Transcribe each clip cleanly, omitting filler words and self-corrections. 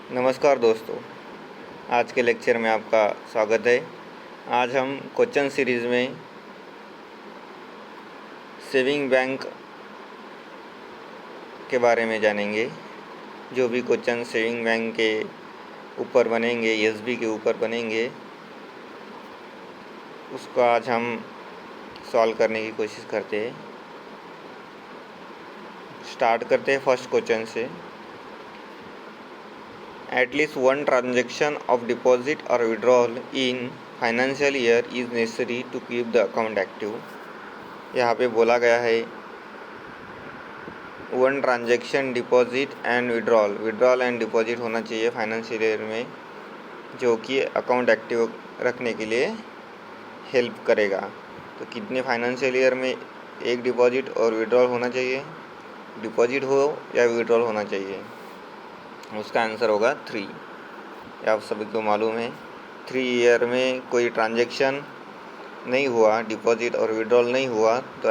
नमस्कार दोस्तों, आज के लेक्चर में आपका स्वागत है। आज हम क्वेश्चन सीरीज़ में सेविंग बैंक के बारे में जानेंगे। जो भी क्वेश्चन सेविंग बैंक के ऊपर बनेंगे, एसबी के ऊपर बनेंगे, उसको आज हम सॉल्व करने की कोशिश करते हैं। स्टार्ट करते हैं फर्स्ट क्वेश्चन से। At least one transaction of deposit or withdrawal in financial year is necessary to keep the account active। यहाँ पे बोला गया है one transaction deposit and withdrawal and deposit होना चाहिए फाइनेंशियल ईयर में, जो कि अकाउंट एक्टिव रखने के लिए हेल्प करेगा। तो कितने फाइनेंशियल ईयर में एक डिपॉजिट और विड्रॉल होना चाहिए? डिपॉजिट हो या विड्रॉल होना चाहिए? उसका आंसर होगा 3। ये आप सभी को मालूम है। 3 ईयर में कोई ट्रांजैक्शन नहीं हुआ, डिपॉजिट और विड्रॉल नहीं हुआ, तो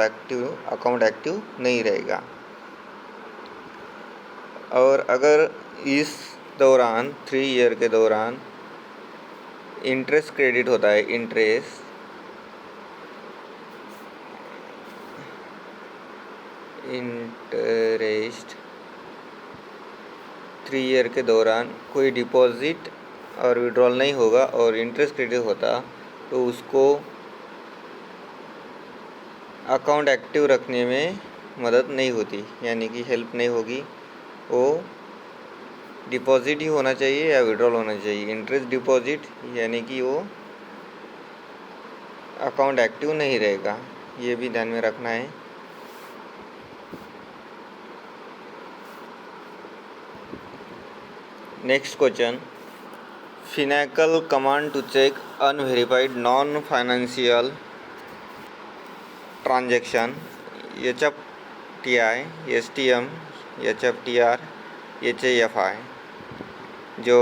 अकाउंट एक्टिव नहीं रहेगा। और अगर इस दौरान 3 ईयर के दौरान इंटरेस्ट क्रेडिट होता है, इंटरेस्ट 3 ईयर के दौरान कोई डिपॉजिट और विड्रॉल नहीं होगा और इंटरेस्ट क्रेडिट होता, तो उसको अकाउंट एक्टिव रखने में मदद नहीं होती, यानी कि हेल्प नहीं होगी। वो डिपॉजिट ही होना चाहिए या विड्रॉल होना चाहिए। इंटरेस्ट डिपॉजिट यानी कि वो अकाउंट एक्टिव नहीं रहेगा, ये भी ध्यान में रखना है। Next question, Finacle command to check unverified non financial transaction HFTI, STM, HFTR, HAFI, जो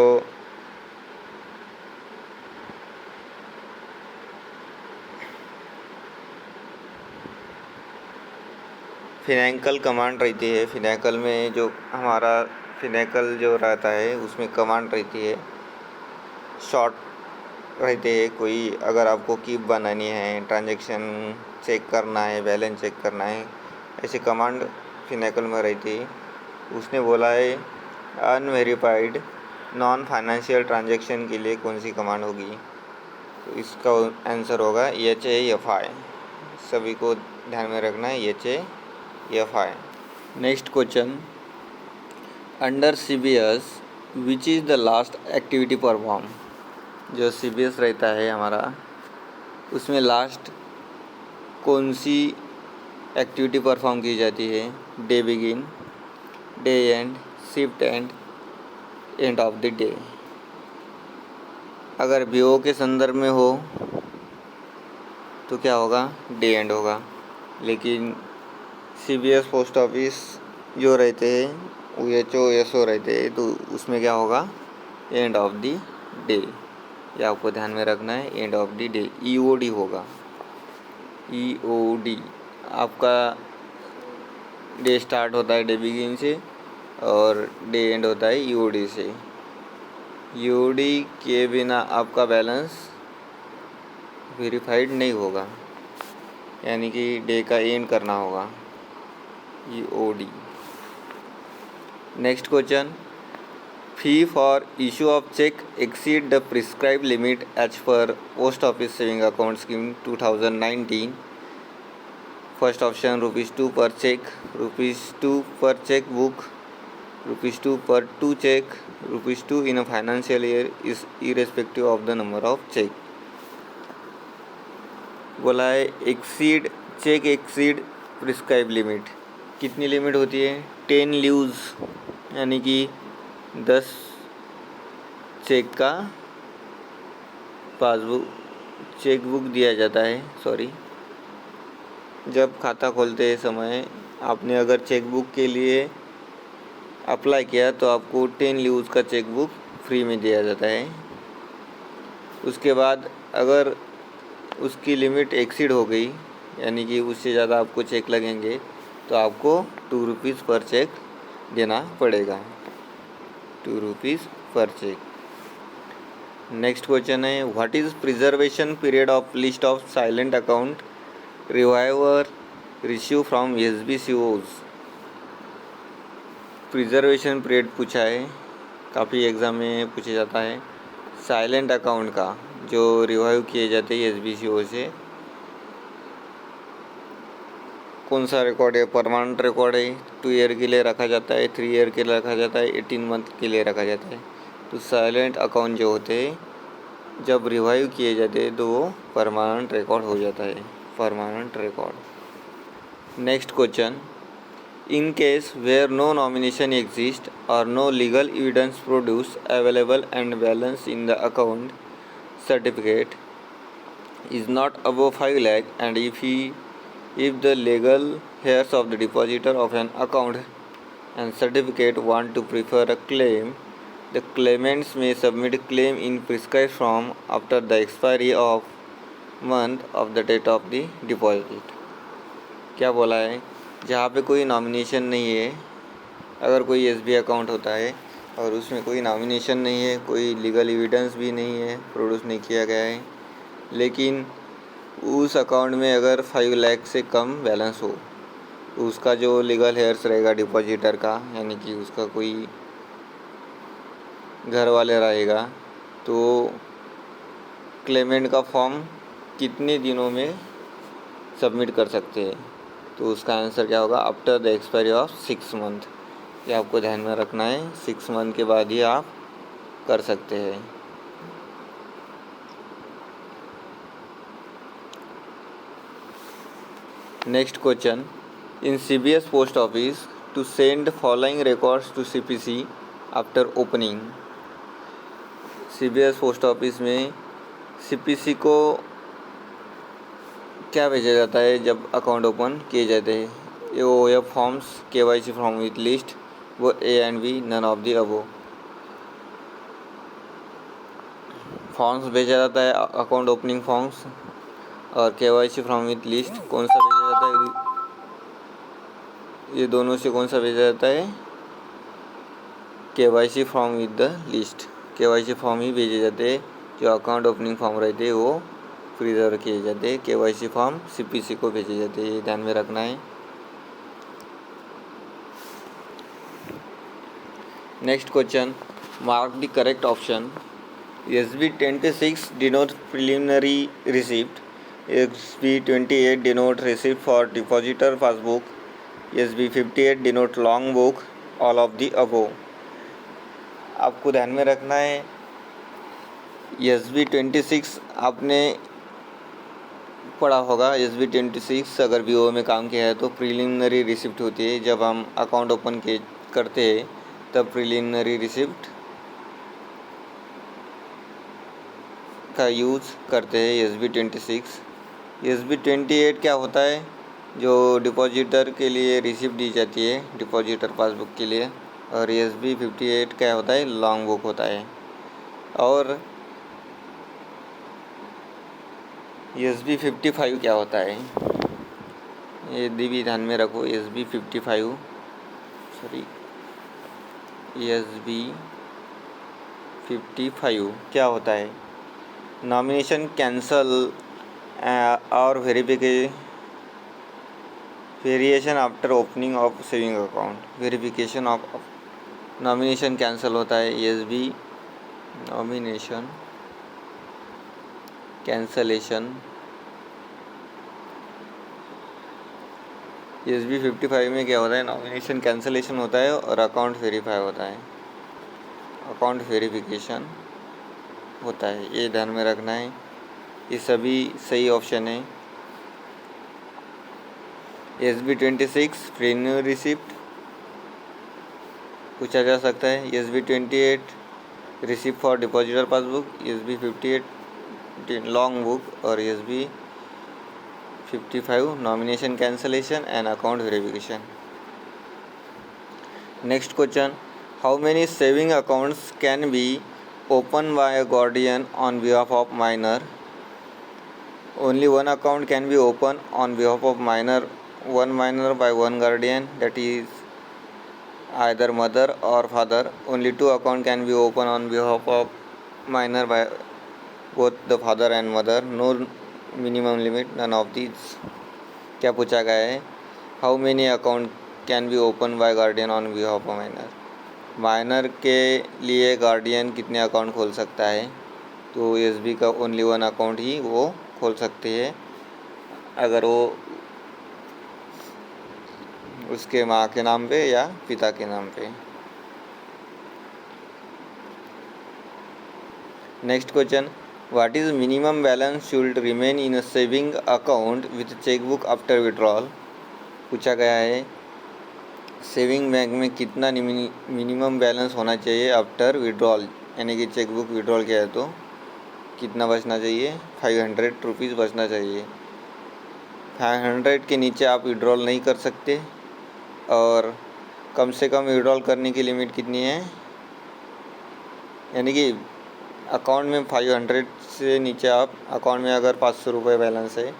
फिनेकल कमांड रहती है। फिनेकल में जो हमारा फिनेकल जो रहता है उसमें कमांड रहती है, शॉर्ट रहते हैं। कोई अगर आपको कीप बनानी है, ट्रांजैक्शन चेक करना है, बैलेंस चेक करना है, ऐसी कमांड फिनेकल में रहती है। उसने बोला है अनवेरिफाइड नॉन फाइनेंशियल ट्रांजैक्शन के लिए कौन सी कमांड होगी, तो इसका आंसर होगा HAFI। सभी को ध्यान में रखना है, HAFI। Next question, under CBS which is the last activity perform. जो CBS रहता है हमारा, उसमें लास्ट कौन सी एक्टिविटी परफॉर्म की जाती है? Day begin, day and, shift end of the day. अगर BO के संदर्भ में हो तो क्या होगा? डे एंड होगा। लेकिन CBS पोस्ट ऑफिस जो रहते हैं वो HO SO रहते हैं, तो उसमें क्या होगा? End of the day. ये आपको ध्यान में रखना है, end of the day EOD होगा। EOD आपका डे स्टार्ट होता है डे बिगिन से और डे एंड होता है EOD से। EOD के बिना आपका बैलेंस वेरीफाइड नहीं होगा, यानी कि डे का एंड करना होगा, EOD। Next question, fee for issue of cheque exceed the prescribe limit as per post office saving account scheme 2019। First option ₹2 per check, ₹2 per cheque book, ₹2 per 2 cheque, ₹2 in a financial year is irrespective of the number of cheque. बोला है cheque exceed prescribe limit. कितनी limit होती है? 10 leaves, यानी कि 10 check का passbook chequebook दिया जाता है। जब खाता खोलते समय आपने अगर चेकबुक के लिए अप्लाई किया तो आपको 10 लीव्स का चेकबुक फ्री में दिया जाता है। उसके बाद अगर उसकी लिमिट एक्सीड हो गई, यानी कि उससे ज़्यादा आपको चेक लगेंगे, तो आपको ₹2 पर चेक देना पड़ेगा। ₹2 per check. नेक्स्ट क्वेश्चन है, what is preservation period of list of silent account reviver receive from SBCOs. Preservation period पूछा है, काफ़ी एग्ज़ाम में पूछा जाता है। साइलेंट अकाउंट का जो रिवाइव किए जाते हैं SBCO से, कौन सा रिकॉर्ड है? परमानेंट रिकॉर्ड है, 2 ईयर के लिए रखा जाता है, 3 ईयर के लिए रखा जाता है, 18 मंथ के लिए रखा जाता है। तो साइलेंट अकाउंट जो होते हैं जब रिवाइव किए जाते हैं तो वो परमानेंट रिकॉर्ड हो जाता है, permanent record. Next question, in case where no nomination exist और no legal evidence produce available and balance in the account certificate is not above 5 lakh and if the legal heirs of the depositor of an account and certificate want to prefer a claim, the claimants may submit claim in prescribed form after the expiry of month of the date of the deposit. क्या बोला है? जहाँ पे कोई nomination नहीं है, अगर कोई SBI अकाउंट होता है और उसमें कोई नॉमिनेशन नहीं है, कोई लीगल एविडेंस भी नहीं है, प्रोड्यूस नहीं किया गया है, लेकिन उस अकाउंट में अगर 5 लाख से कम बैलेंस हो, उसका जो लीगल हेयर्स रहेगा डिपॉजिटर का, यानी कि उसका कोई घर वाले रहेगा, तो क्लेमेंट का फॉर्म कितने दिनों में सबमिट कर सकते हैं? तो उसका आंसर क्या होगा? After the expiry of 6 month. ये आपको ध्यान में रखना है, 6 मंथ के बाद ही आप कर सकते हैं। Next question, in CBS post office to send following records to CPC after opening. CBS post office में CPC को क्या भेजा जाता है जब अकाउंट ओपन किए जाते हैं? OF forms, KYC form with list, वो A and B, none of the above. Forms भेजा जाता है, अकाउंट ओपनिंग फॉर्म्स, और KYC फॉर्म विथ लिस्ट कौन सा भेजा जाता है? ये दोनों से कौन सा भेजा जाता है? KYC form with the list. KYC form ही भेजे जाते हैं, जो अकाउंट ओपनिंग फॉर्म रहते हैं वो प्रिजर्व किए जाते हैं, KYC फॉर्म CPC को भेजे जाते हैं, ये ध्यान में रखना है। Next question, mark the correct option. SB26 denote preliminary receipt, SB28 denote receipt for depositor passbook, SB58 denote long book, all of the above। आपको ध्यान में रखना है, SB26 आपने पढ़ा होगा। SB26 अगर BO में काम किया है तो प्रिलिमिनरी रिसिप्ट होती है, जब हम अकाउंट ओपन करते हैं तब प्रिलिमिनरी रिसिप्ट का यूज़ करते हैं SB26। SB28 क्या होता है? जो डिपॉजिटर के लिए रिसिप्ट दी जाती है डिपॉजिटर पासबुक के लिए, और SB58 क्या होता है? लॉन्ग बुक होता है। और SB55 क्या होता है? ये भी ध्यान में रखो। SB55 क्या होता है? नॉमिनेशन कैंसल और variation after opening of saving account. Verification of nomination cancel होता है, SB नॉमिनेशन कैंसलेशन। SB55 में क्या होता है? नॉमिनेशन कैंसलेशन होता है और अकाउंट वेरीफाई होता है, अकाउंट वेरिफिकेशन होता है, ये ध्यान में रखना है। ये सभी सही ऑप्शन है। SB26 प्रीमियम रिसिप्ट पूछा जा सकता है, SB28 receipt for depositor passbook, SB58 long book, और SB55 nomination cancellation and account verification. Next question, how many saving accounts can be open by a guardian on behalf of minor? Only one account can be open on behalf of minor, one minor by one guardian, that is either mother or father. Only two accounts can be opened on behalf of minor by both the father and mother. No minimum limit. None of these. क्या पूछा गया है? How many account can be open by guardian on behalf of minor. Minor के लिए guardian कितने account खोल सकता है? तो एसबी का ओनली वन अकाउंट ही वो खोल सकते हैं अगर वो उसके माँ के नाम पे या पिता के नाम पे. Next question, what is minimum balance should remain in a saving account with chequebook after withdrawal. पूछा गया है सेविंग बैंक में कितना मिनिमम बैलेंस होना चाहिए आफ्टर विड्रॉल, यानी कि चेकबुक विड्रॉल किया है तो कितना बचना चाहिए? 500 रुपीज़ बचना चाहिए. 500 के नीचे आप विड्रॉल नहीं कर सकते और कम से कम विड्रॉल करने की लिमिट कितनी है, यानी कि अकाउंट में 500 से नीचे आप अकाउंट में अगर 500 रुपये बैलेंस है,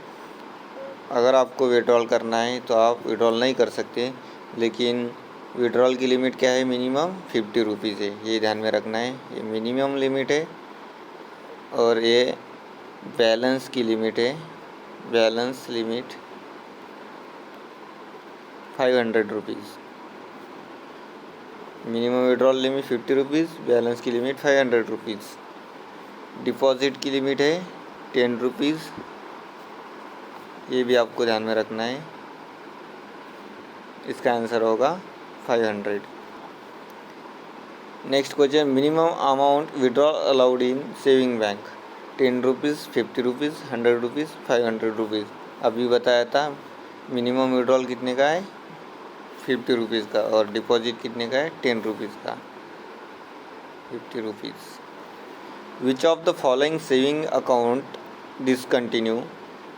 अगर आपको विड्रॉल करना है तो आप विड्रॉल नहीं कर सकते. लेकिन विड्रॉल की लिमिट क्या है? मिनिमम 50 रुपीज़ है. ये ध्यान में रखना है, ये मिनिमम लिमिट है और ये बैलेंस की लिमिट है. Balance limit 500 rupees. Minimum withdrawal limit 50 rupees, balance की लिमिट 500 रुपीज़. डिपॉजिट की लिमिट है 10 रुपीज़. ये भी आपको ध्यान में रखना है. इसका आंसर होगा 500. Next question, minimum amount withdrawal allowed in saving bank 10 rupees, 50 rupees, 100 rupees, 500 rupees. अभी बताया था मिनिमम विड्रॉल कितने का है? 50 रुपीज़ का. और डिपॉजिट कितने का है? 10 रुपीज़ का. 50 rupees. Which of the following saving account discontinue?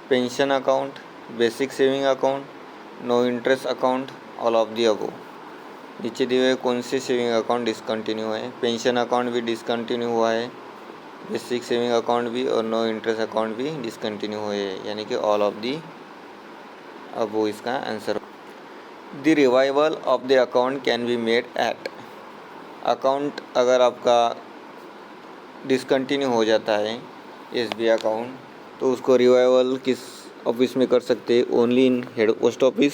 Pension account, basic saving account, no interest account, all of the above. नीचे दिए हुए कौन से सेविंग अकाउंट डिसकंटिन्यू है? पेंशन अकाउंट भी डिसकंटिन्यू हुआ है, बेसिक सेविंग अकाउंट भी और नो इंटरेस्ट अकाउंट भी डिसकंटिन्यू हुए हैं, यानी कि ऑल ऑफ दी अबव इसका answer. The revival of the account can be made at. Account अगर आपका डिसकंटिन्यू हो जाता है एसबीआई अकाउंट, तो उसको रिवाइवल किस ऑफिस में कर सकते हैं? Only in head post office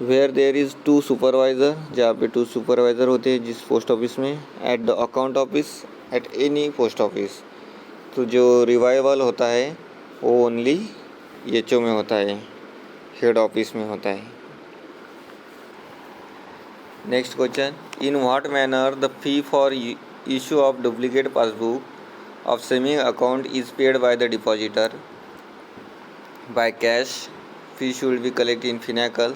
where there is 2 supervisor, जहाँ पे 2 सुपरवाइज़र होते हैं जिस पोस्ट ऑफिस में. At the account office, at any post office. तो जो रिवाइवल होता है वो ओनली एचओ में होता है, हेड ऑफिस में होता है. Next question, in what manner the fee for issue of duplicate passbook of saving account is paid by the depositor? By cash, fee should be collect in Finacle,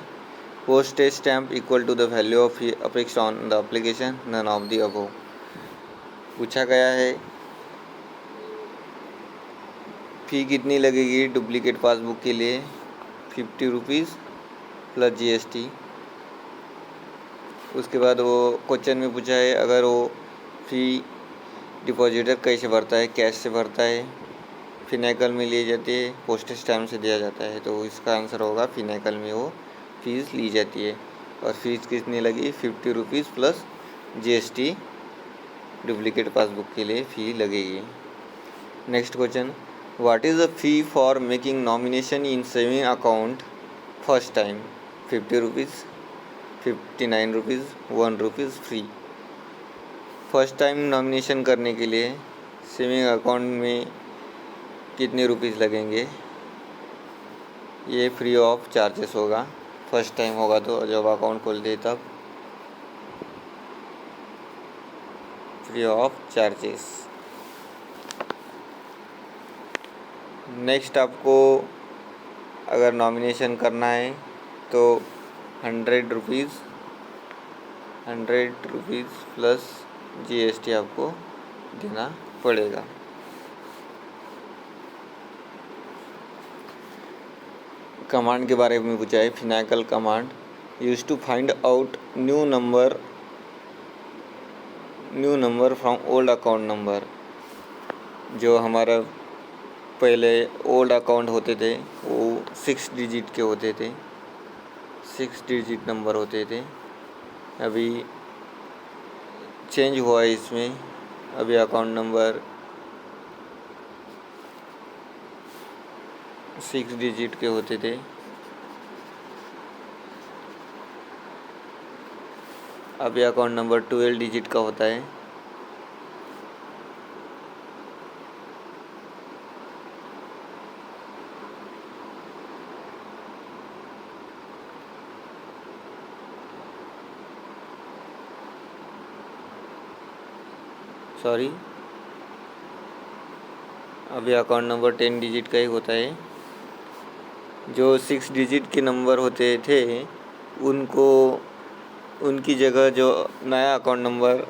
postage stamp equal to the value of fee affixed on the application, none of the above. पूछा गया है फ़ी कितनी लगेगी duplicate passbook के लिए? 50 rupees plus GST. उसके बाद वो क्वेश्चन में पूछा है अगर वो फ़ी डिपॉजिटर कैसे भरता है? कैश से भरता है, फिनेकल में लिए जाती है, पोस्टेज स्टैम्प से दिया जाता है. तो इसका आंसर होगा फिनेकल में वो फीस ली जाती है. और फीस कितनी लगी? 50 rupees plus GST duplicate passbook के लिए फ़ी लगेगी. Next question, what is the fee for making nomination in saving account first time? 50 rupees, 59 rupees, 1 rupees free. First time nomination करने के लिए सेविंग अकाउंट में कितने रुपीज़ लगेंगे? ये फ्री ऑफ चार्जेस होगा. फर्स्ट टाइम होगा तो जब अकाउंट खोलते तब फ्री ऑफ चार्जेस. नेक्स्ट आपको अगर नॉमिनेशन करना है तो 100 रुपीज़ प्लस जीएसटी आपको देना पड़ेगा. कमांड के बारे में पूछा है. Finacle command use to find out new number from old account number. जो हमारा पहले ओल्ड अकाउंट होते थे वो 6 डिजिट के होते थे, 6 डिजिट नंबर होते थे. अभी चेंज हुआ है इसमें। अभी अकाउंट नंबर 6 डिजिट के होते थे, अभी अकाउंट नंबर 12 डिजिट का होता है। सॉरी, अभी अकाउंट नंबर 10 डिजिट का ही होता है। जो 6 डिजिट के नंबर होते थे उनको, उनकी जगह जो नया अकाउंट नंबर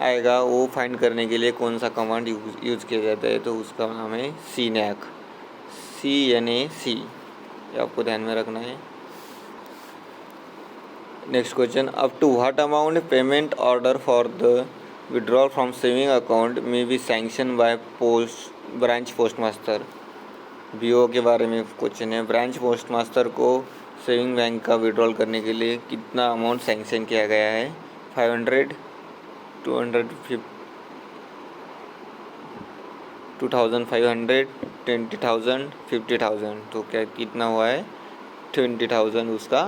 आएगा वो फाइंड करने के लिए कौन सा कमांड यूज़ किया जाता है, तो उसका नाम है CNAC, CNAC, ये आपको ध्यान में रखना है। Next question, up to what amount payment order for the withdrawal from saving account में be sanction by branch post master. BO के बारे में क्वेश्चन है। ब्रांच पोस्ट मास्टर को सेविंग बैंक का विड्रॉल करने के लिए कितना अमाउंट सैंक्शन किया गया है? 500, 250, 2500, 20,000, 50,000। तो क्या कितना हुआ है? 20,000 उसका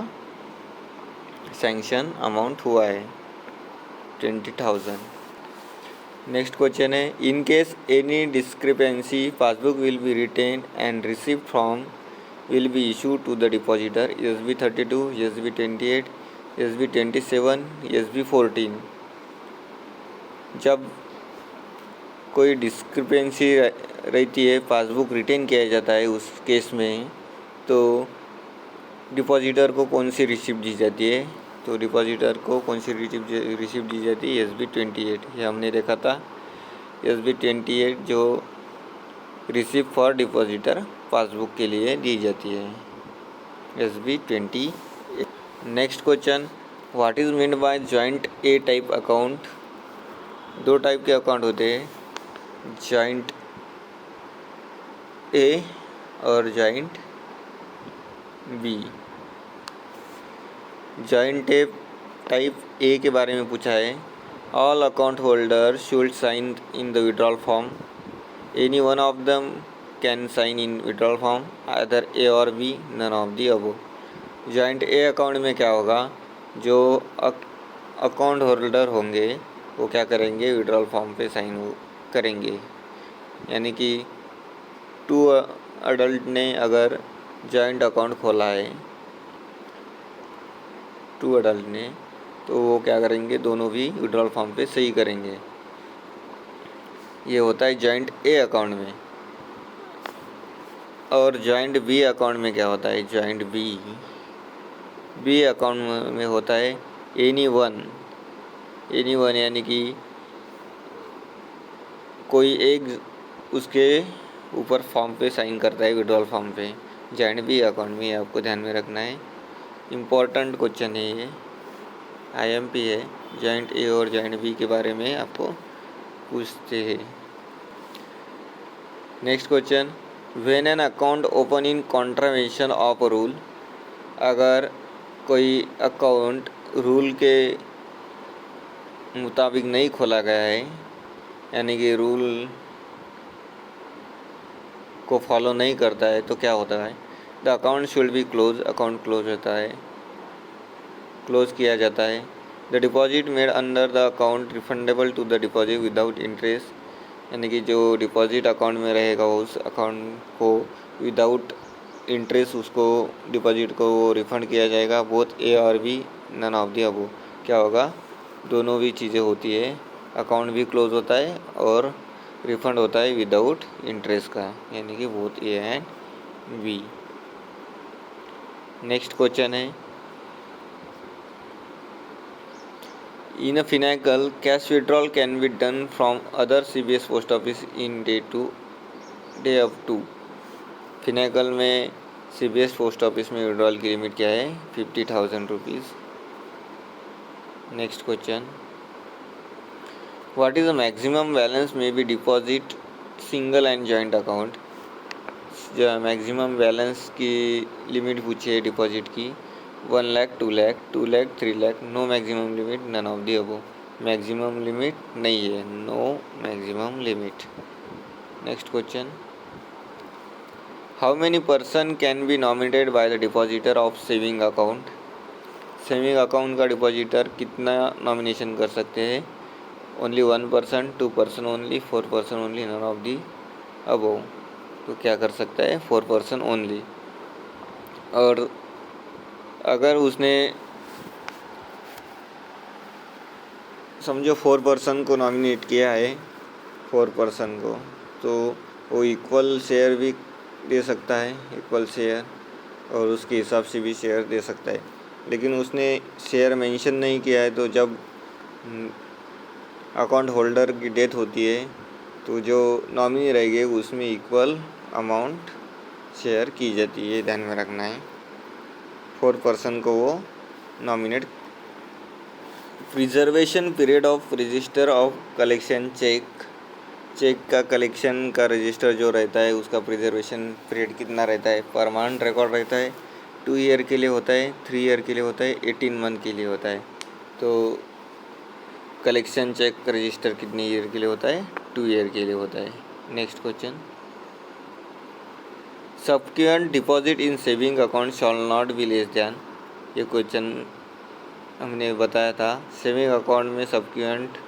सैंक्शन अमाउंट हुआ है, 20,000। नेक्स्ट क्वेश्चन है, in case any discrepancy passbook will be written and received from will be issue to the depositor SB 32, SB 28, SB 27, SB 14। जब कोई डिस्क्रिपेंसी रहती है, पासबुक रिटेन किया जाता है, उस केस में तो डिपॉजिटर को कौन सी रिसिप्ट दी जाती है? तो डिपॉजिटर को कौन सी रिसिप्ट दी जाती है? SB 28, ये हमने देखा था। SB 28 जो रिसिप्ट फॉर डिपॉजिटर पासबुक के लिए दी जाती है, SB 28। Next question, what is meant by joint A type account? दो टाइप के अकाउंट होते हैं, जॉइंट ए और joint B. Joint A type A के बारे में पूछा है, all account holder should sign in the withdrawal form, any one of them can sign in withdrawal form, either A और B, none of the above. Joint A account में क्या होगा, जो अकाउंट होल्डर होंगे वो क्या करेंगे? विड्रॉल फॉर्म पे साइन करेंगे। यानी कि 2 अडल्ट ने अगर जॉइंट अकाउंट खोला है, 2 अडल्ट ने, तो वो क्या करेंगे? दोनों भी विड्रॉल फॉर्म पे सही करेंगे। ये होता है जॉइंट ए अकाउंट में। और जॉइंट बी अकाउंट में क्या होता है? जॉइंट बी अकाउंट में होता है एनी वन, यानी कि कोई एक उसके ऊपर फॉर्म पे साइन करता है, विड्रॉल फॉर्म पे, जॉइंट बी अकाउंट में। आपको ध्यान में रखना है, इम्पोर्टेंट क्वेश्चन है ये, IMP है। जॉइंट ए और जॉइंट बी के बारे में आपको पूछते हैं। Next question, when an account open in contravention of rule, अगर कोई अकाउंट रूल के मुताबिक नहीं खोला गया है, यानी कि रूल को फॉलो नहीं करता है, तो क्या होता है? The account should be close, account close होता है, क्लोज किया जाता है। The deposit made under the account refundable to the deposit without interest, यानी कि जो डिपॉजिट अकाउंट में रहेगा उस अकाउंट को विदाउट इंटरेस्ट उसको डिपॉजिट को रिफ़ंड किया जाएगा। बोथ ए और B, none of the above. क्या होगा? दोनों भी चीज़ें होती है, अकाउंट भी क्लोज होता है और रिफ़ंड होता है विदाउट इंटरेस्ट का, यानी कि both A and B. Next question है, in a Finacle cash withdrawal can be done from other CBS post office in day up to. Finacle में CBS पोस्ट ऑफिस में विड्रॉल की limit क्या है? 50,000 rupees. Next question, what is the maximum balance may be deposit single and joint account? जो maximum balance की limit पूछी है deposit की, 1 lakh, 2 lakh, 2 lakh, 3 lakh, no maximum limit, none of the above. Maximum limit नहीं है, no maximum limit. Next question, how many person can be nominated by the depositor of saving account. Saving account का depositor कितना nomination कर सकते हैं? Only 1 person, 2 person only, 4 person only, none of the above. तो क्या कर सकता है? 4 पर्सन ओनली। और अगर उसने समझो 4 पर्सन को नॉमिनेट किया है, 4 पर्सन को, तो वो इक्वल शेयर भी दे सकता है, इक्वल शेयर, और उसके हिसाब से भी शेयर दे सकता है। लेकिन उसने शेयर मेंशन नहीं किया है, तो जब अकाउंट होल्डर की डेथ होती है तो जो नॉमिनी रहेगी उसमें इक्वल अमाउंट शेयर की जाती है, ध्यान में रखना है। 4 पर्सन को वो nominate. Preservation period of register of collection cheque. Cheque का कलेक्शन का रजिस्टर जो रहता है उसका प्रिजर्वेशन पीरियड कितना रहता है? परमानेंट रिकॉर्ड रहता है, 2 ईयर के लिए होता है, 3 ईयर के लिए होता है, 18 मंथ के लिए होता है। तो कलेक्शन चेक रजिस्टर कितने ईयर के लिए होता है? 2 ईयर के लिए होता है। Next question, subsequent deposit in saving account shawl not be less than. ये क्वेश्चन हमने बताया था। सेविंग अकाउंट में सबसिक्वेंट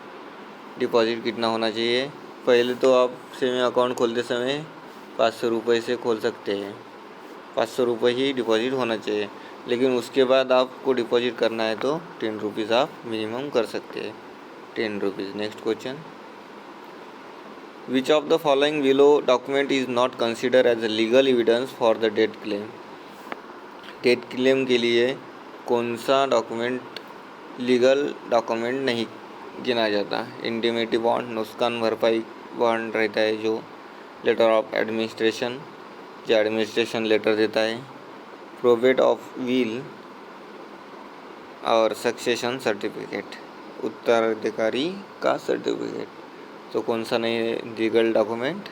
डिपॉजिट कितना होना चाहिए? पहले तो आप सेविंग अकाउंट खोलते समय 500 रुपये से खोल सकते हैं, 500 रुपये ही डिपॉजिट होना चाहिए। लेकिन उसके बाद आपको डिपॉजिट करना है तो 10 रुपीज़ आप मिनिमम कर सकते हैं, 10 rupees. Next question, which of the following below document is not consider as a legal evidence for the death claim. Death claim के लिए कौन सा डॉक्यूमेंट लीगल डॉक्यूमेंट नहीं गिना जाता? इंडिमेटी बॉन्ड, नुकसान भरपाई बॉन्ड रहता है जो, लेटर ऑफ एडमिनिस्ट्रेशन जो एडमिनिस्ट्रेशन लेटर देता है, प्रोबेट ऑफ विल और सक्सेशन सर्टिफिकेट, उत्तराधिकारी का सर्टिफिकेट। तो कौन सा नहीं है लीगल डॉक्यूमेंट?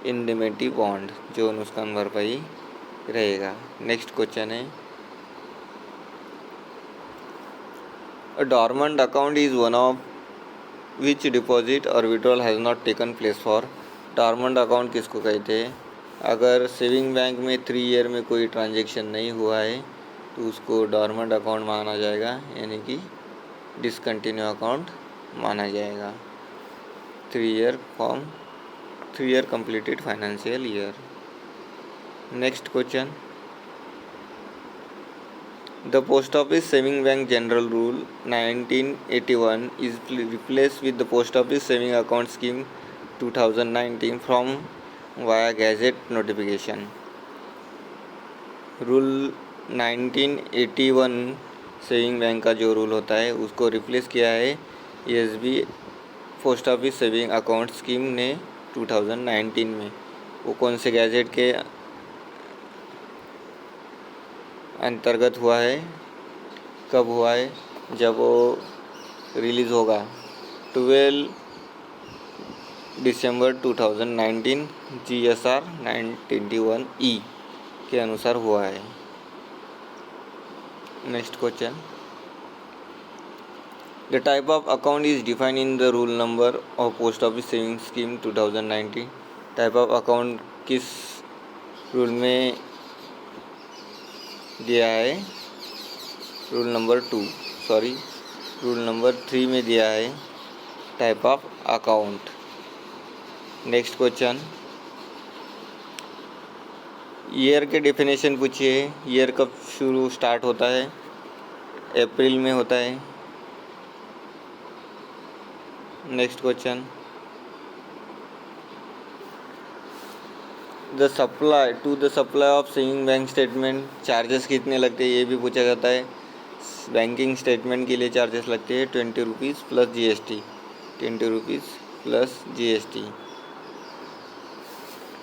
इंडिमेटी बॉन्ड जो नुकसान भरपाई रहेगा। नेक्स्ट क्वेश्चन है, a dormant account is one of which deposit or withdrawal has not taken place for। Dormant account किसको कहते हैं? अगर सेविंग बैंक में 3 ईयर में कोई ट्रांजैक्शन नहीं हुआ है तो उसको डॉर्मेंट अकाउंट माना जाएगा, यानी कि डिसकंटिन्यू अकाउंट माना जाएगा। 3 year completed financial year. Next question, The Post Office Saving Bank General Rule 1981 is replaced with the Post Office Saving Account Scheme 2019 from via Gazette notification। Rule 1981 saving bank का जो rule होता है उसको replace किया है SB post office saving account scheme ने 2019 में। वो कौन से गैजेट के अंतर्गत हुआ है? कब हुआ है? जब वो रिलीज़ होगा 12 दिसंबर 2019 GSR 921E के अनुसार हुआ है। Next question, the type of account is defined in the rule number of post office saving scheme 2019। Type of account किस रूल में दिया है? रूल नंबर 3 में दिया है type of account. Next question, year के डेफिनेशन पूछिए। ईयर कब स्टार्ट होता है? अप्रैल में होता है। Next question, the supply of saving bank statement charges कितने लगते हैं? ये भी पूछा जाता है। बैंकिंग स्टेटमेंट के लिए चार्जेस लगते हैं 20 rupees plus GST, 20 rupees plus GST।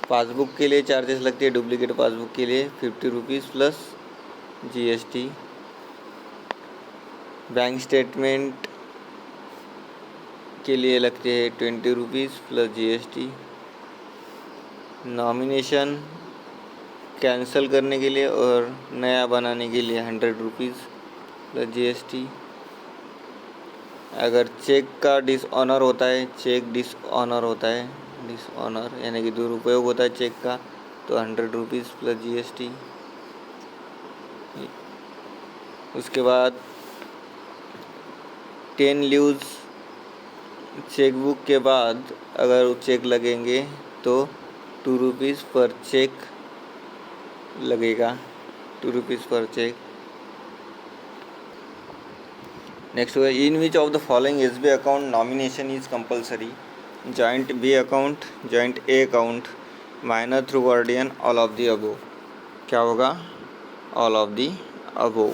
Passbook के लिए चार्जेस लगते हैं, डुप्लीकेट पासबुक के लिए 50 rupees plus GST। Bank statement के लिए लगते हैं 20 rupees plus GST। Nomination cancel करने के लिए और नया बनाने के लिए 100 रुपीज़ प्लस GST। अगर चेक का डिसऑनर होता है, चेक डिसऑनर होता है, डिसऑनर यानी कि दुरुपयोग होता है चेक का, तो 100 रुपीज़ प्लस GST। उसके बाद 10 लीव्स चेकबुक के बाद अगर चेक लगेंगे तो 2 रुपीज़ पर चेक लगेगा, 2 रुपीज़ पर चेक। नेक्स्ट हुआ in which of the following SBI account nomination is compulsory, joint B account, joint A account, minor through guardian, all of the above. क्या होगा? All of the above.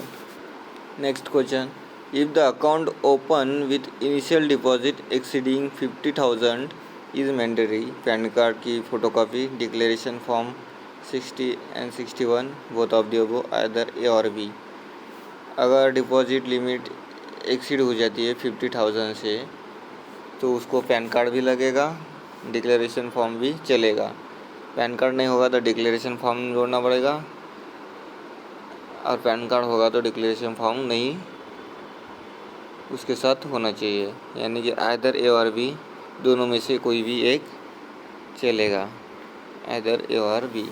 Next question, if the account open with initial deposit exceeding 50,000 is mandatory, PAN card की photocopy, declaration form 60 and 61 both of the above, either A और B। अगर deposit limit exceed हो जाती है 50,000 से तो उसको pan card भी लगेगा, डिक्लेरेशन फॉर्म भी चलेगा। पैन कार्ड नहीं होगा तो डिक्लेरेशन फॉर्म जोड़ना पड़ेगा, और पैन कार्ड होगा तो डिक्लेरेशन फॉर्म नहीं उसके साथ होना चाहिए, यानी कि आइदर A और B दोनों में से कोई भी एक चलेगा, आइदर A और B।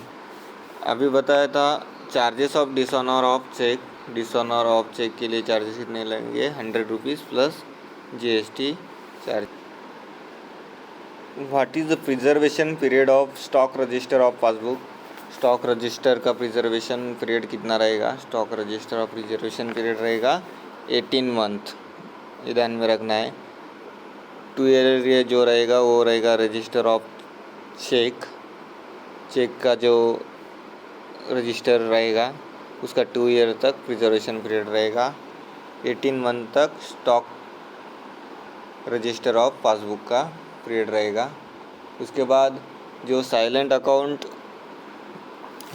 अभी बताया था charges of dishonour of cheque, dishonour of cheque के लिए चार्जेस कितने लगेंगे? 100 rupees plus GST charge. What is the preservation period of stock register of passbook? Stock register का प्रिजर्वेशन पीरियड कितना रहेगा? स्टॉक रजिस्टर का प्रिजर्वेशन पीरियड रहेगा 18 month, ये ध्यान में रखना है। 2 ईयर ये जो रहेगा वो रहेगा रजिस्टर ऑफ चेक, चेक का जो रजिस्टर रहेगा उसका 2 ईयर तक प्रिजर्वेशन पीरियड रहेगा। 18 मंथ तक स्टॉक रजिस्टर ऑफ पासबुक का पीरियड रहेगा। उसके बाद जो silent account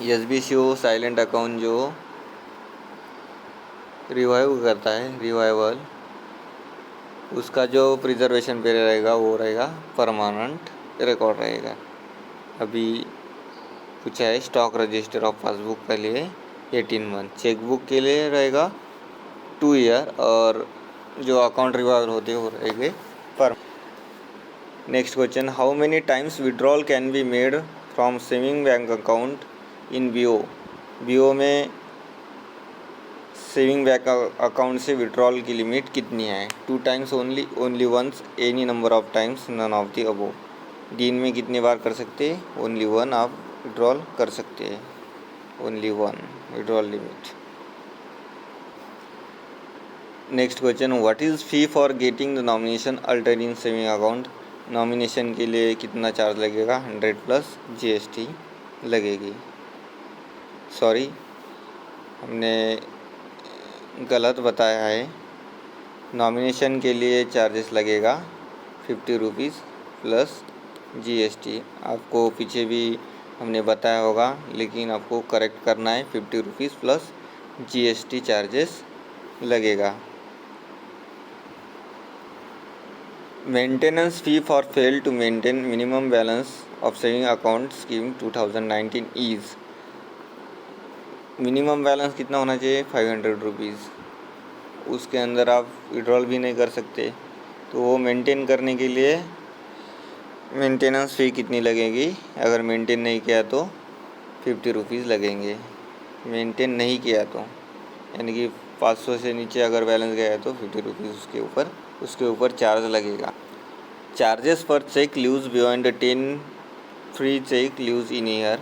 SBCO silent account जो रिवाइव करता है, रिवाइवल, उसका जो प्रिजर्वेशन पीरियड रहेगा वो रहेगा परमानेंट रिकॉर्ड रहेगा। अभी पूछा है स्टॉक रजिस्टर ऑफ पासबुक के लिए 18 मंथ, चेकबुक के लिए रहेगा 2 ईयर, और जो अकाउंट रिवाइवल होते हैं वो रहेंगे पर। Next question, how many times withdrawal can be made from saving bank account in BO? BO में सेविंग बैंक अकाउंट से विड्रॉल की लिमिट कितनी है? 2 times only, only once, any number of times, none of the above. दिन में कितने बार कर सकते हैं? ओनली 1 आप विड्रॉल कर सकते हैं, only 1 withdrawal limit. Next question, what is fee for getting the nomination alter in saving account? Nomination के लिए कितना चार्ज लगेगा? 100 प्लस GST लगेगी। सॉरी, हमने गलत बताया है। नॉमिनेशन के लिए चार्जेस लगेगा 50 रुपीज़ प्लस GST। आपको पीछे भी हमने बताया होगा, लेकिन आपको करेक्ट करना है, 50 रुपीज़ प्लस GST चार्जेस लगेगा। Maintenance fee for fail to maintain minimum balance of saving account scheme 2019 is, minimum balance कितना होना चाहिए? 500 रुपीज़। उसके अंदर आप विड्रॉल भी नहीं कर सकते, तो वो मेंटेन करने के लिए मेंटेनेंस फ़ी कितनी लगेगी? अगर मेंटेन नहीं किया तो 50 रुपीज़ लगेंगे, मेंटेन नहीं किया तो, यानी कि 500 से नीचे अगर बैलेंस गया है तो 50 रुपीज़ उसके ऊपर चार्ज लगेगा। चार्जेस पर cheque leaves beyond 10 free cheque leaves इन ईयर।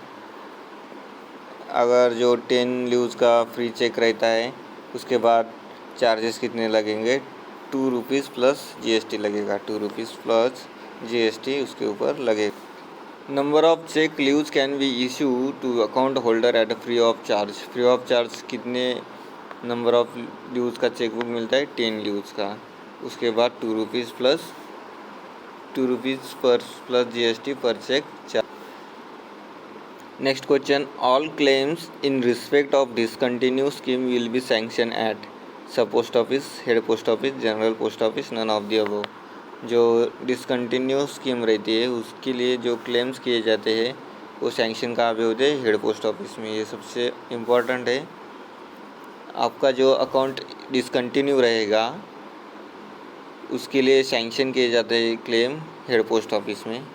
अगर जो 10 लीव्स का फ्री चेक रहता है उसके बाद चार्जेस कितने लगेंगे? 2 रुपीज़ प्लस GST लगेगा, 2 रुपीज़ प्लस GST उसके ऊपर लगेगा। Number of cheque leaves can be issue to account holder at free of charge. Free of charge कितने नंबर ऑफ लीव्स का चेकबुक मिलता है? 10 लीव्स का। उसके बाद 2 rupees plus GST per cheque charge. Next question, all claims in respect of discontinue scheme will be sanction at sub post office, head post office, general post office, none of the above. जो discontinue scheme रहती है उसके लिए जो claims किए जाते हैं वो सैंक्शन कहाँ पे होते हैं? हेड पोस्ट ऑफिस में। ये सबसे इम्पोर्टेंट है। आपका जो अकाउंट डिसकंटिन्यू रहेगा उसके लिए सैंक्शन किए जाते हैं क्लेम हेड पोस्ट ऑफिस में।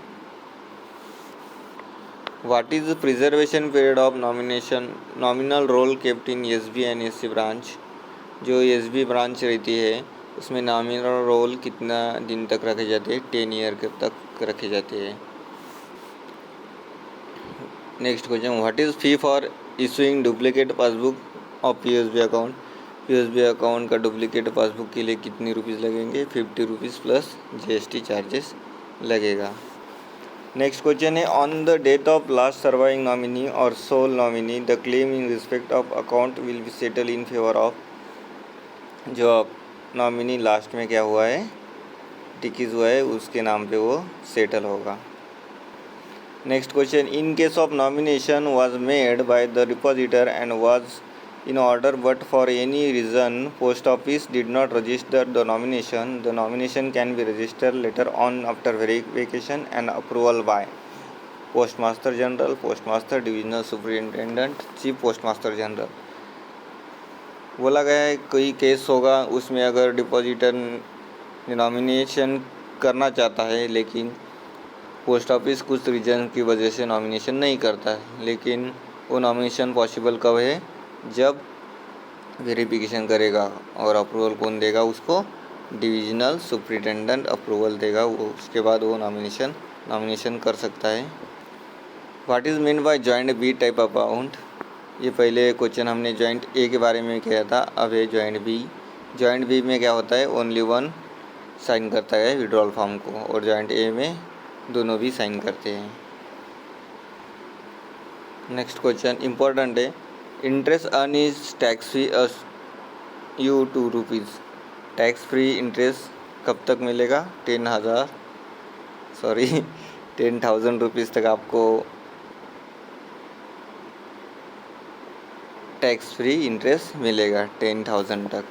What is the preservation period of nominal roll kept in SB and SC branch? जो एसबी ब्रांच रहती है उसमें नॉमिनल रोल कितना दिन तक रखे जाते हैं? 10 ईयर के तक रखे जाते हैं। Next question, what is fee for issuing duplicate passbook of POSB account? POSB account का डुप्लीकेट पासबुक के लिए कितनी रुपीज़ लगेंगे? 50 रुपीज़ प्लस जीएसटी चार्जेस लगेगा। नेक्स्ट क्वेश्चन है, on the death of last surviving nominee और sole nominee the claim in respect of account will be settle in favour of. जो nominee last में क्या हुआ है, डिकीज़ हुआ है, उसके नाम पे वो सेटल होगा। Next question, in case of nomination was made by the depositor and was in order but for any reason post office did not register the nomination can be register later on after verification and approval by post master general, post master, divisional superintendent, chief post master general. बोला गया है कोई case होगा उसमें अगर depositor nomination करना चाहता है लेकिन पोस्ट ऑफिस कुछ रीज़न की वजह से नॉमिनेशन नहीं करता है, लेकिन वो नॉमिनेशन पॉसिबल कब है? जब वेरिफिकेशन करेगा। और अप्रूवल कौन देगा उसको? डिविजनल सुपरिटेंडेंट अप्रूवल देगा, वो उसके बाद वो नॉमिनेशन कर सकता है। What is mean by joint B type account? ये पहले क्वेश्चन हमने जॉइंट ए के बारे में किया था, अब है जॉइंट बी। जॉइंट बी में क्या होता है? ओनली वन साइन करता है विड्रॉल फॉर्म को, और जॉइंट ए में दोनों भी साइन करते हैं। नेक्स्ट क्वेश्चन इम्पोर्टेंट है, interest earn is tax free you 2 rupees. Tax free interest कब तक मिलेगा? 10,000 रुपीज़ तक आपको टैक्स फ्री इंटरेस्ट मिलेगा, 10,000 तक।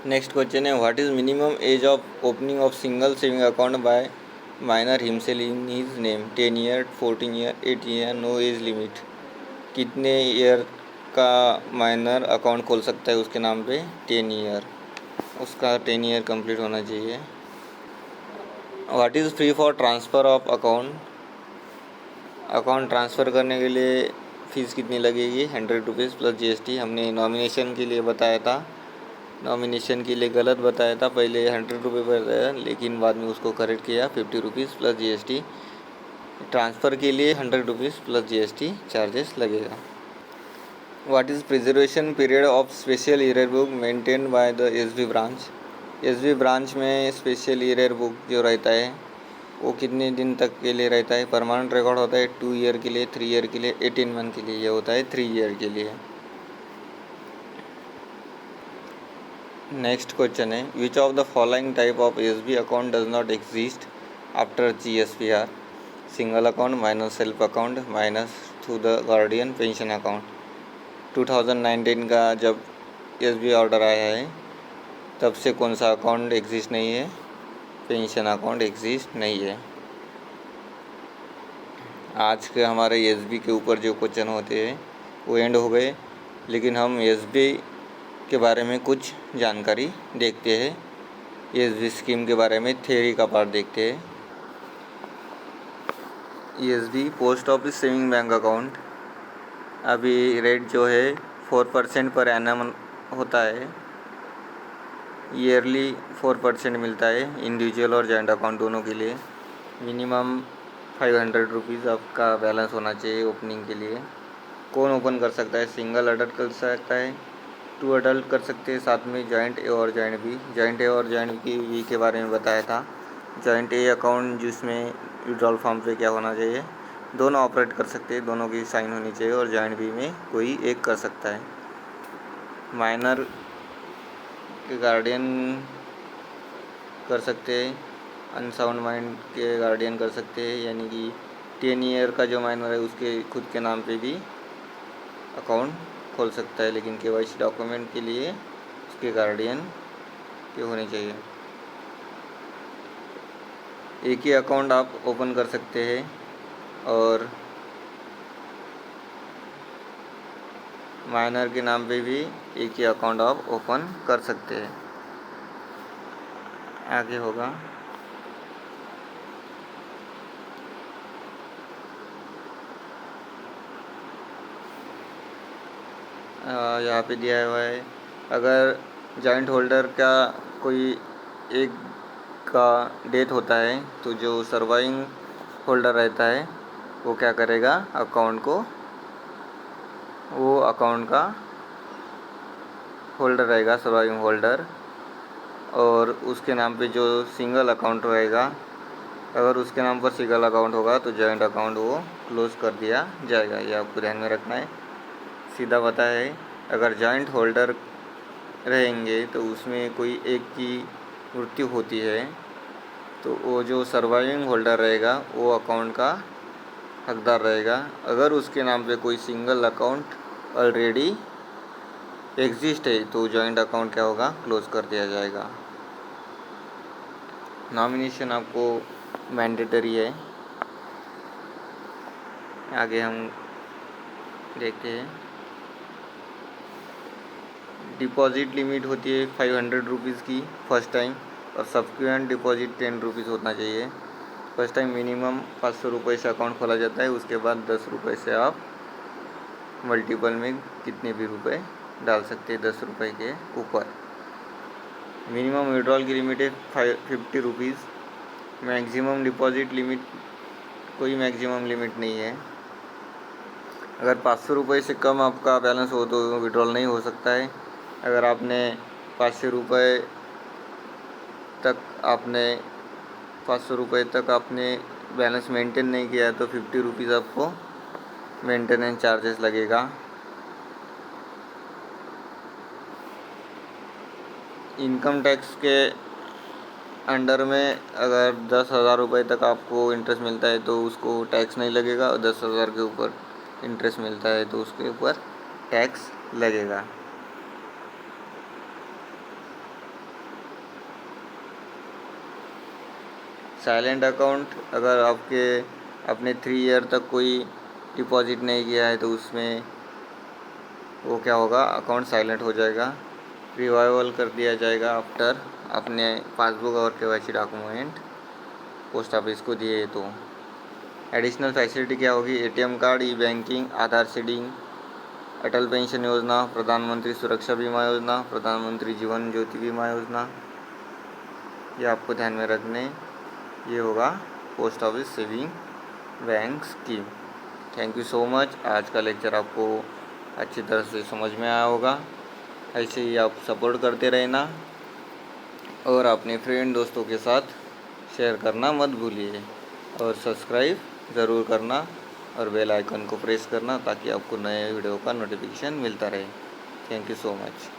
नेक्स्ट क्वेश्चन है, what is minimum age of opening of single saving account by minor himself in his name? 10 year, 14 year, 8 year, no age limit. कितने year का माइनर अकाउंट खोल सकता है उसके नाम पे? 10 ईयर, उसका 10 ईयर कंप्लीट होना चाहिए। What is free for transfer of account? Account transfer करने के लिए फ़ीस कितनी लगेगी? 100 रुपीज़ प्लस जीएसटी। हमने नॉमिनेशन के लिए बताया था, नॉमिनेशन के लिए गलत बताया था, पहले 100 रुपये बताया लेकिन बाद में उसको करेक्ट किया, 50 रुपीज़ प्लस जीएसटी। ट्रांसफ़र के लिए 100 रुपीज़ प्लस जीएसटी चार्जेस लगेगा। What is preservation period of special year book maintain by the SB branch? SB branch में स्पेशल ईयर बुक जो रहता है वो कितने दिन तक के लिए रहता है? परमानेंट रिकॉर्ड होता है 2 ईयर के लिए, 3 ईयर के लिए, 18 मंथ के लिए। ये होता है 3 ईयर के लिए। नेक्स्ट क्वेश्चन है, which of the following type of SB account does not exist after GSPR? Single account, minors self account, minors through the guardian, pension account. 2019 का जब एसबी ऑर्डर आया है तब से कौन सा अकाउंट एग्जिस्ट नहीं है? पेंशन अकाउंट एग्जिस्ट नहीं है। आज के हमारे एसबी के ऊपर जो क्वेश्चन होते हैं वो एंड हो गए, लेकिन हम एसबी के बारे में कुछ जानकारी देखते हैं। एसबी स्कीम के बारे में थ्योरी का पार्ट देखते हैं। SB post office saving bank account, अभी रेट जो है 4% पर एनम होता है, ईयरली 4% मिलता है इंडिविजुअल और जॉइंट अकाउंट दोनों के लिए। मिनिमम 500 रुपीज़ आपका बैलेंस होना चाहिए ओपनिंग के लिए। कौन ओपन कर सकता है? सिंगल अडल्ट कर सकता है, 2 अडल्ट कर सकते हैं, साथ में जॉइंट ए और जॉइंट बी। जॉइंट ए और जॉइंट बी के बारे में बताया था। जॉइंट ए अकाउंट जिसमें विड्रॉल फॉर्म पे क्या होना चाहिए? दोनों ऑपरेट कर सकते हैं, दोनों की साइन होनी चाहिए, और जॉइंट बी में कोई एक कर सकता है। माइनर के गार्डियन कर सकते हैं, अनसाउंड माइंड के गार्डियन कर सकते हैं, यानी कि 10 ईयर का जो माइनर है उसके खुद के नाम पे भी अकाउंट खोल सकता है, लेकिन केवाईसी डॉक्यूमेंट के लिए उसके गार्डियन के होने चाहिए। एक ही अकाउंट आप ओपन कर सकते हैं और माइनर के नाम पे भी एक ही अकाउंट आप ओपन कर सकते हैं। आगे होगा यहाँ पे दिया हुआ है, अगर जॉइंट होल्डर का कोई एक का डेथ होता है तो जो सर्वाइविंग होल्डर रहता है वो क्या करेगा, वो अकाउंट का होल्डर रहेगा सर्वाइविंग होल्डर, और उसके नाम पे जो सिंगल अकाउंट रहेगा, अगर उसके नाम पर सिंगल अकाउंट होगा तो जॉइंट अकाउंट वो क्लोज कर दिया जाएगा। ये आपको ध्यान में रखना है। सीधा पता है, अगर जॉइंट होल्डर रहेंगे तो उसमें कोई एक की मृत्यु होती है तो वो जो सर्वाइविंग होल्डर रहेगा वो अकाउंट का हकदार रहेगा। अगर उसके नाम पे कोई सिंगल अकाउंट ऑलरेडी एग्जिस्ट है तो जॉइंट अकाउंट क्या होगा, क्लोज कर दिया जाएगा। नॉमिनेशन आपको मैंडेटरी है। आगे हम देखते हैं, डिपॉजिट लिमिट होती है 500 रुपीज़ की फर्स्ट टाइम, और सब्सिक्वेंट डिपॉजिट 10 रुपीज़ होना चाहिए। फर्स्ट टाइम मिनिमम 500 रुपये से अकाउंट खोला जाता है, उसके बाद 10 रुपये से आप मल्टीपल में कितने भी रुपए डाल सकते हैं 10 रुपये के ऊपर। मिनिमम विड्रॉल की लिमिट है 50 रुपीज़। मैक्सिमम डिपॉजिट लिमिट, कोई मैक्सिमम लिमिट नहीं है। अगर 500 रुपये से कम आपका बैलेंस हो तो विड्रॉल नहीं हो सकता है। अगर आपने 500 रुपये तक आपने बैलेंस मेंटेन नहीं किया तो 50 रुपीज़ आपको मेंटेनेंस चार्जेस लगेगा। इनकम टैक्स के अंडर में अगर 10,000 रुपये तक आपको इंटरेस्ट मिलता है तो उसको टैक्स नहीं लगेगा, और 10,000 के ऊपर इंटरेस्ट मिलता है तो उसके ऊपर टैक्स लगेगा। साइलेंट अकाउंट, अगर आपने 3 ईयर तक कोई डिपॉजिट नहीं किया है तो उसमें वो क्या होगा, अकाउंट साइलेंट हो जाएगा। रिवाइवल कर दिया जाएगा आफ्टर अपने पासबुक और केवाईसी डॉक्यूमेंट पोस्ट ऑफिस को दिए तो। एडिशनल फैसिलिटी क्या होगी, एटीएम कार्ड, ई बैंकिंग, आधार सीडिंग, अटल पेंशन योजना, प्रधानमंत्री सुरक्षा बीमा योजना, प्रधानमंत्री जीवन ज्योति बीमा योजना, ये आपको ध्यान में रखने। ये होगा post office saving bank scheme. Thank you so much. आज का लेक्चर आपको अच्छी तरह से समझ में आया होगा। ऐसे ही आप सपोर्ट करते रहना और अपने फ्रेंड दोस्तों के साथ शेयर करना मत भूलिए, और सब्सक्राइब ज़रूर करना और बेल आइकन को प्रेस करना ताकि आपको नए वीडियो का नोटिफिकेशन मिलता रहे। Thank you so much.